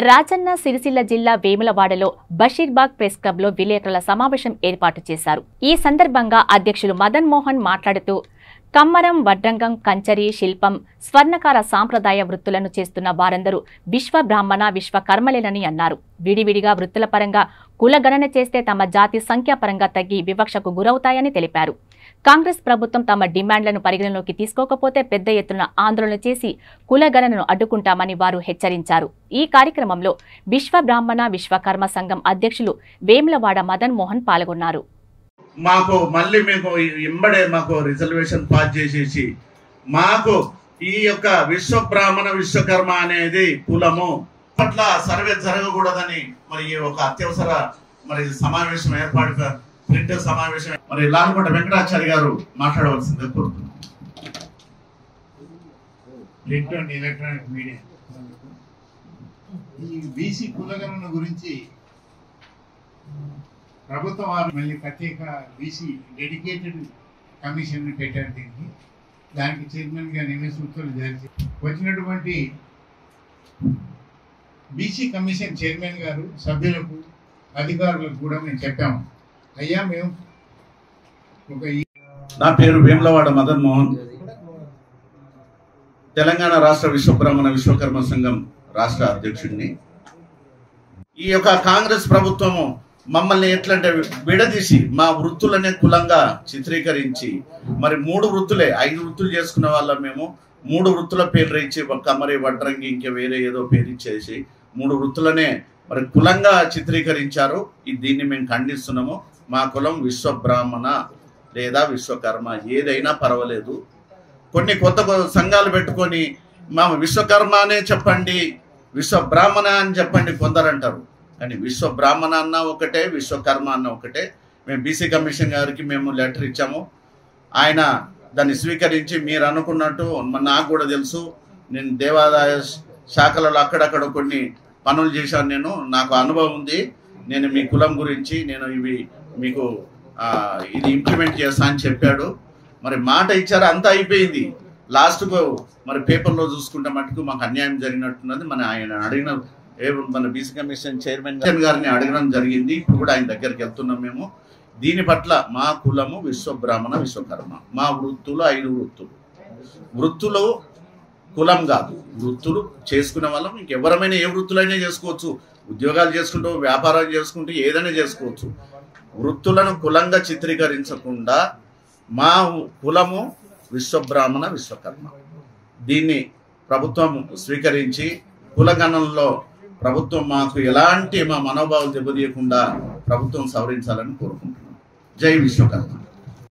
రాజన్న సిరిసిల్ల జిల్లా వేములవాడలో బషీర్బాగ్ ప్రెస్ క్లబ్లో విలేకరుల సమావేశం ఏర్పాటు చేశారు. ఈ సందర్భంగా అధ్యక్షులు మదన్ మోహన్ మాట్లాడుతూ కమ్మరం, వడ్రంగం, కంచరి, శిల్పం, స్వర్ణకార సాంప్రదాయ వృత్తులను చేస్తున్న వారందరూ విశ్వ బ్రాహ్మణ, విశ్వకర్మలేనని అన్నారు. విడివిడిగా వృత్తుల పరంగా కులగణన చేస్తే తమ జాతి సంఖ్యాపరంగా తగ్గి వివక్షకు గురవుతాయని తెలిపారు. కాంగ్రెస్ ప్రభుత్వం తమ డిమాండ్లను పరిగణలోకి తీసుకోకపోతే పెద్ద ఎత్తున ఆందోళన చేసి కులగణనను అడ్డుకుంటామని వారు హెచ్చరించారు. ఈ కార్యక్రమంలో విశ్వ బ్రాహ్మణ, విశ్వకర్మ సంఘం అధ్యక్షులు వేములవాడ మదన్ మోహన్ పాల్గొన్నారు. మాకు మళ్ళీ మేము ఎంబడే మాకు రిజర్వేషన్ పాస్ చేసేసి మాకు ఈ యొక్క విశ్వ బ్రాహ్మణ, విశ్వకర్మ అనేది కులము పట్ల సర్వే జరగకూడదని మరి ఒక అత్యవసర మరి సమావేశం ఏర్పాటు ప్రింట్ సమావేశం మరి లాల్కోట వెంకటాచారి గారు మాట్లాడవలసిందే కోరుతున్నాం. ప్రింట్ అండ్ ఎలక్ట్రానిక్ మీడియా ఈ బీసీ కులగణన గురించి ప్రభుత్వం వారు మళ్ళీ ప్రత్యేక బీసీ డెడికేటెడ్ కమిషన్ పెట్టారు. దానికి చైర్మన్గా నియమించిన సూచనలు జారీ వచ్చినటువంటి బీసీ కమిషన్ చైర్మన్ గారు సభ్యులకు, అధికారులకు కూడా మేము చెప్పాము, అయ్యా మేము నా పేరు వేములవాడ మదన్ మోహన్, తెలంగాణ రాష్ట్ర విశ్వ బ్రాహ్మణ విశ్వకర్మ సంఘం రాష్ట్ర అధ్యక్షుడిని. ఈ యొక్క కాంగ్రెస్ ప్రభుత్వము మమ్మల్ని ఎట్లంటే విడదీసి మా వృత్తులనే కులంగా చిత్రీకరించి మరి 3 వృత్తులే 5 వృత్తులు చేసుకున్న వాళ్ళ మేము 3 వృత్తుల పేర్లు ఇచ్చి కమ్మరి, వడ్రంగి, ఇంకా వేరే ఏదో పేరు ఇచ్చేసి 3 వృత్తులనే మరి కులంగా చిత్రీకరించారు. దీన్ని మేము ఖండిస్తున్నాము. మా కులం విశ్వ బ్రాహ్మణ లేదా విశ్వకర్మ ఏదైనా పర్వాలేదు. కొన్ని కొత్త సంఘాలు పెట్టుకొని మా విశ్వకర్మ అనే చెప్పండి, విశ్వ బ్రాహ్మణ అని చెప్పండి కొందరు అంటారు. కానీ విశ్వ బ్రాహ్మణ అన్న ఒకటే, విశ్వకర్మ అన్న ఒకటే. మేము బీసీ కమిషన్ గారికి మేము లెటర్ ఇచ్చాము. ఆయన దాన్ని స్వీకరించి మీరు అనుకున్నట్టు నాకు కూడా తెలుసు, నేను దేవాదాయ శాఖలలో అక్కడక్కడ కొన్ని పనులు చేశాను, నాకు అనుభవం ఉంది. నేను మీ కులం గురించి నేను ఇవి మీకు ఇది ఇంప్లిమెంట్ చేస్తా అని చెప్పాడు. మరి మాట ఇచ్చారు, అంతా అయిపోయింది. లాస్ట్కు మరి పేపర్లో చూసుకుంటే మటుకు మాకు అన్యాయం జరిగినట్టున్నది. మన ఆయన అడిగిన మన బీసీ కమిషన్ చైర్మన్ గారిని అడగడం జరిగింది. ఇప్పుడు కూడా ఆయన దగ్గరికి వెళ్తున్నాం మేము. దీని పట్ల మా కులము విశ్వ బ్రాహ్మణ, విశ్వకర్మ. మా వృత్తులు 5 వృత్తులు. వృత్తులు కులం కాదు, వృత్తులు చేసుకునే వాళ్ళం. ఇంకెవరమైనా ఏ వృత్తులైనా చేసుకోవచ్చు, ఉద్యోగాలు చేసుకుంటూ, వ్యాపారాలు చేసుకుంటూ ఏదైనా చేసుకోవచ్చు. వృత్తులను కులంగా చిత్రీకరించకుండా మా కులము విశ్వ బ్రాహ్మణ, విశ్వకర్మ. దీన్ని ప్రభుత్వం స్వీకరించి కులగణనలో ప్రభుత్వం మాకు ఎలాంటి మా మనోభావాలు దెబ్బతీయకుండా ప్రభుత్వం సవరించాలని కోరుకుంటున్నాం. జై విశ్వకర్మ.